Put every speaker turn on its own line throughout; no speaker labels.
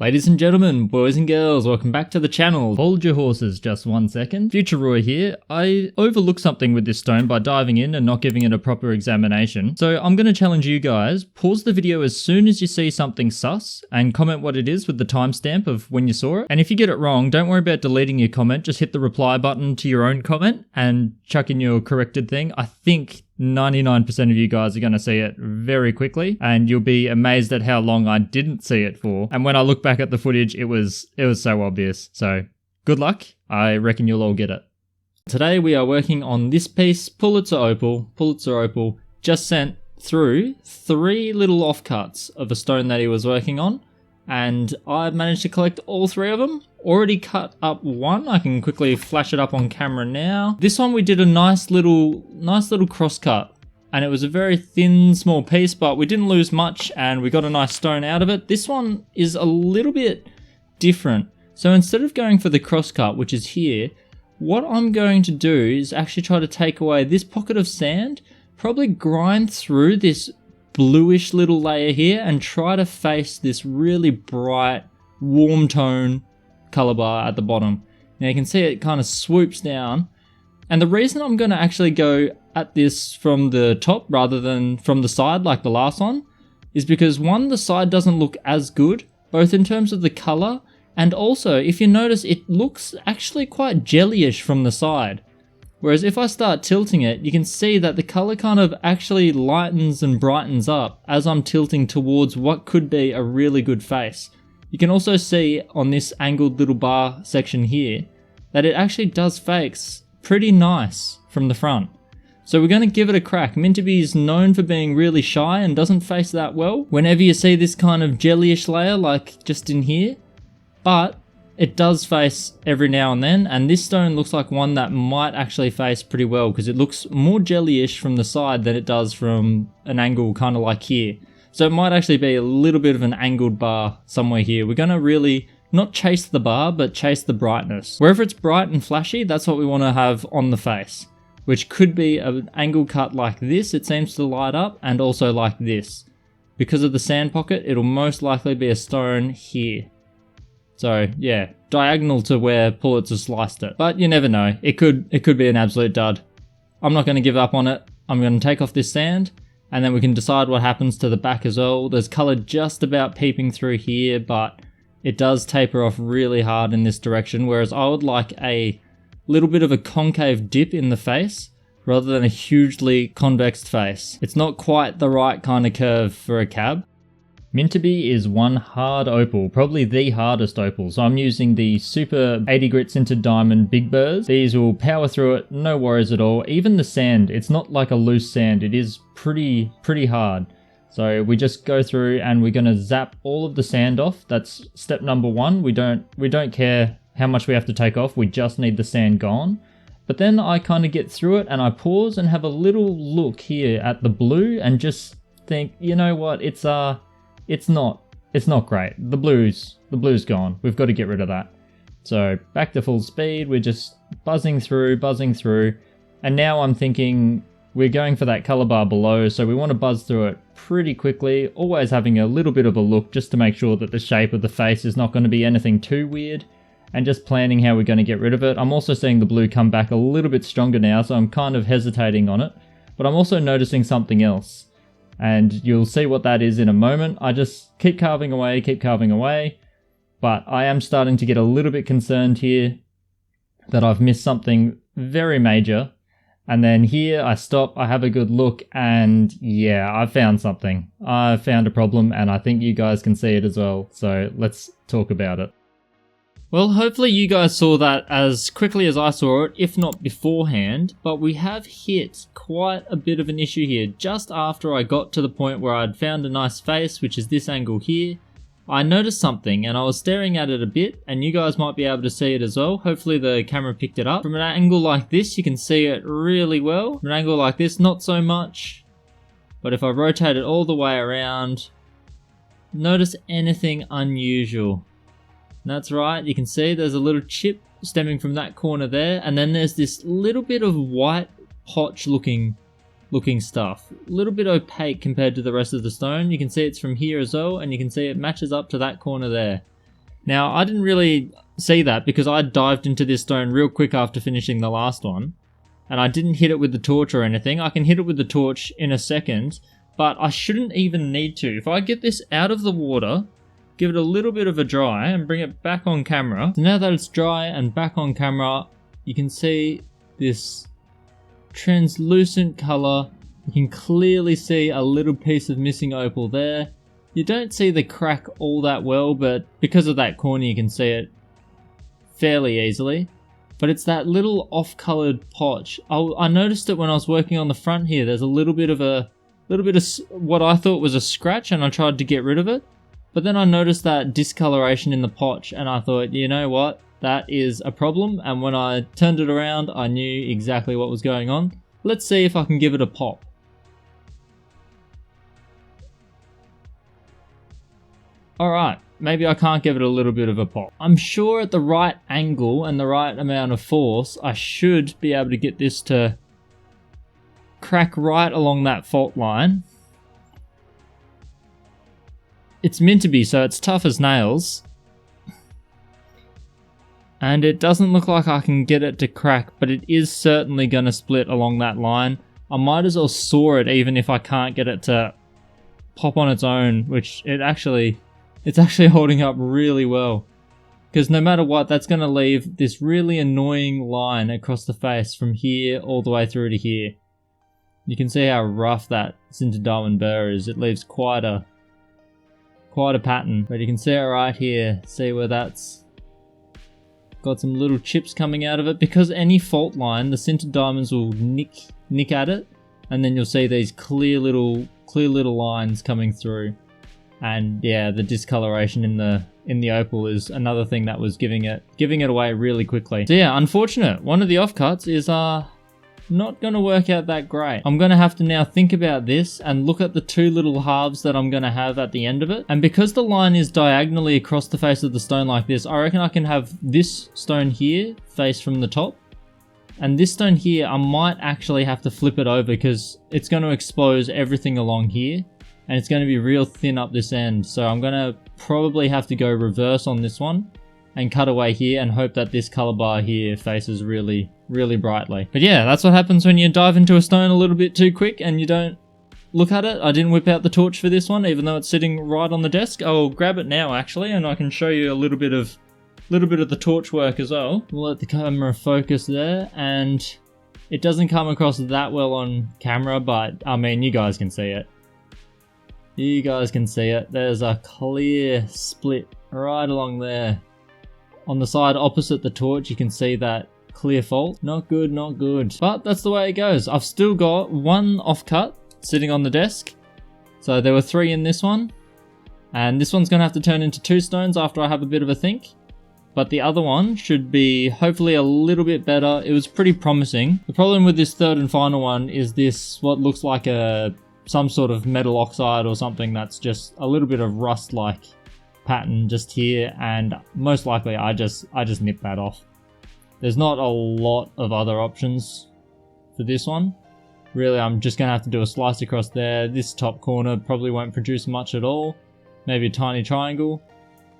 Ladies and gentlemen, boys and girls, welcome back to the channel. Hold your horses just 1 second. Future Roy here. I overlooked something with this stone by diving in and not giving it a proper examination. So I'm going to challenge you guys, pause the video as soon as you see something sus and comment what it is with the timestamp of when you saw it. And if you get it wrong, don't worry about deleting your comment, just hit the reply button to your own comment and chuck in your corrected thing. I think 99% of you guys are going to see it very quickly and you'll be amazed at how long I didn't see it for. And when I look back at the footage, it was so obvious. So good luck. I reckon you'll all get it. Today we are working on this piece, PulitzerOpal just sent through 3 little offcuts of a stone that he was working on. And I managed to collect all 3 of them. Already cut up 1. I can quickly flash it up on camera now. This one we did a nice little cross cut. And it was a very thin, small piece, but we didn't lose much and we got a nice stone out of it. This one is a little bit different. So instead of going for the cross cut, which is here, what I'm going to do is actually try to take away this pocket of sand, probably grind through this bluish little layer here and try to face this really bright, warm tone color bar at the bottom. Now you can see it kind of swoops down. And the reason I'm going to actually go at this from the top rather than from the side like the last one is because one, the side doesn't look as good, both in terms of the color and also if you notice it looks actually quite jellyish from the side. Whereas if I start tilting it, you can see that the color kind of actually lightens and brightens up as I'm tilting towards what could be a really good face. You can also see on this angled little bar section here that it actually does face pretty nice from the front. So we're going to give it a crack. Mintabie is known for being really shy and doesn't face that well whenever you see this kind of jellyish layer like just in here. But it does face every now and then, and this stone looks like one that might actually face pretty well because it looks more jellyish from the side than it does from an angle kind of like here. So it might actually be a little bit of an angled bar somewhere here. We're going to really not chase the bar, but chase the brightness. Wherever it's bright and flashy, that's what we want to have on the face, which could be an angle cut like this. It seems to light up, and also like this. Because of the sand pocket, it'll most likely be a stone here. So yeah, diagonal to where Pulitzer sliced it. But you never know, it could be an absolute dud. I'm not going to give up on it. I'm going to take off this sand and then we can decide what happens to the back as well. There's colour just about peeping through here, but it does taper off really hard in this direction, whereas I would like a little bit of a concave dip in the face rather than a hugely convex face. It's not quite the right kind of curve for a cab. Mintabie is one hard opal, probably the hardest opal, so I'm using the Super 80 grit sintered diamond big burrs. These will power through it, no worries at all. Even the sand, it's not like a loose sand, it is pretty hard. So we just go through and we're going to zap all of the sand off. That's step number 1. We don't care how much we have to take off, we just need the sand gone. But then I kind of get through it and I pause and have a little look here at the blue and just think, you know what, it's not great. The blue's gone. We've got to get rid of that. So back to full speed. We're just buzzing through. And now I'm thinking we're going for that color bar below. So we want to buzz through it pretty quickly. Always having a little bit of a look just to make sure that the shape of the face is not going to be anything too weird. And just planning how we're going to get rid of it. I'm also seeing the blue come back a little bit stronger now. So I'm kind of hesitating on it. But I'm also noticing something else. And you'll see what that is in a moment. I just keep carving away, but I am starting to get a little bit concerned here that I've missed something very major. And then here I stop, I have a good look, and yeah, I found something. I found a problem, and I think you guys can see it as well. So let's talk about it. Well, hopefully you guys saw that as quickly as I saw it, if not beforehand, but we have hit quite a bit of an issue here. Just after I got to the point where I'd found a nice face, which is this angle here, I noticed something and I was staring at it a bit, and you guys might be able to see it as well. Hopefully the camera picked it up. From an angle like this, you can see it really well. From an angle like this, not so much. But if I rotate it all the way around, notice anything unusual? That's right, you can see there's a little chip stemming from that corner there, and then there's this little bit of white potch looking stuff. A little bit opaque compared to the rest of the stone. You can see it's from here as well, and you can see it matches up to that corner there. Now, I didn't really see that because I dived into this stone real quick after finishing the last one. And I didn't hit it with the torch or anything. I can hit it with the torch in a second, but I shouldn't even need to. If I get this out of the water, give it a little bit of a dry and bring it back on camera. So now that it's dry and back on camera, you can see this translucent color. You can clearly see a little piece of missing opal there. You don't see the crack all that well, but because of that corner you can see it fairly easily. But it's that little off-colored potch. I noticed it when I was working on the front here. There's a little bit of what I thought was a scratch, and I tried to get rid of it. But then I noticed that discoloration in the potch, and I thought, you know what? That is a problem. And when I turned it around, I knew exactly what was going on. Let's see if I can give it a pop. Alright, maybe I can't give it a little bit of a pop. I'm sure at the right angle and the right amount of force, I should be able to get this to crack right along that fault line. It's Mintabie, so it's tough as nails. And it doesn't look like I can get it to crack, but it is certainly going to split along that line. I might as well saw it even if I can't get it to pop on its own, which it's actually holding up really well. Because no matter what, that's going to leave this really annoying line across the face from here all the way through to here. You can see how rough that sintered diamond burr is. It leaves quite a pattern. But you can see it right here. See where that's got some little chips coming out of it. Because any fault line, the sintered diamonds will nick at it. And then you'll see these clear little lines coming through. And yeah, the discoloration in the opal is another thing that was giving it away really quickly. So yeah, unfortunate. One of the offcuts is not going to work out that great. I'm going to have to now think about this and look at the two little halves that I'm going to have at the end of it. And because the line is diagonally across the face of the stone like this, I reckon I can have this stone here face from the top. And this stone here, I might actually have to flip it over because it's going to expose everything along here. And it's going to be real thin up this end. So I'm going to probably have to go reverse on this one and cut away here and hope that this color bar here faces really, really brightly. But yeah, that's what happens when you dive into a stone a little bit too quick and you don't look at it. I didn't whip out the torch for this one, even though it's sitting right on the desk. I'll grab it now actually, and I can show you a little bit of the torch work as well. We'll let the camera focus there, and it doesn't come across that well on camera, but I mean, you guys can see it. You guys can see it. There's a clear split right along there. On the side opposite the torch, you can see that clear fault. Not good, not good. But that's the way it goes. I've still got one offcut sitting on the desk. So there were 3 in this one. And this one's going to have to turn into 2 stones after I have a bit of a think. But the other one should be hopefully a little bit better. It was pretty promising. The problem with this third and final one is this, what looks like some sort of metal oxide or something that's just a little bit of rust-like pattern just here, and most likely I just nip that off. There's not a lot of other options for this one. Really, I'm just gonna have to do a slice across there. This top corner probably won't produce much at all. Maybe a tiny triangle,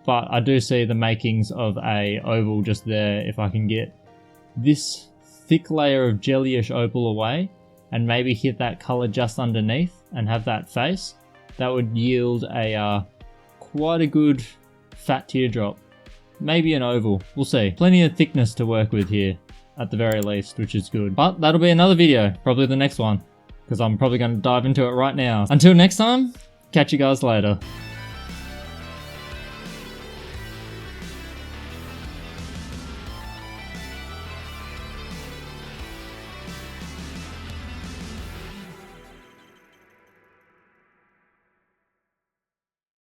but I do see the makings of a oval just there. If I can get this thick layer of jellyish opal away and maybe hit that color just underneath and have that face, that would yield a quite a good fat teardrop. Maybe an oval, we'll see. Plenty of thickness to work with here at the very least, which is good. But that'll be another video, probably the next one, because I'm probably going to dive into it right now. Until next time, catch you guys later.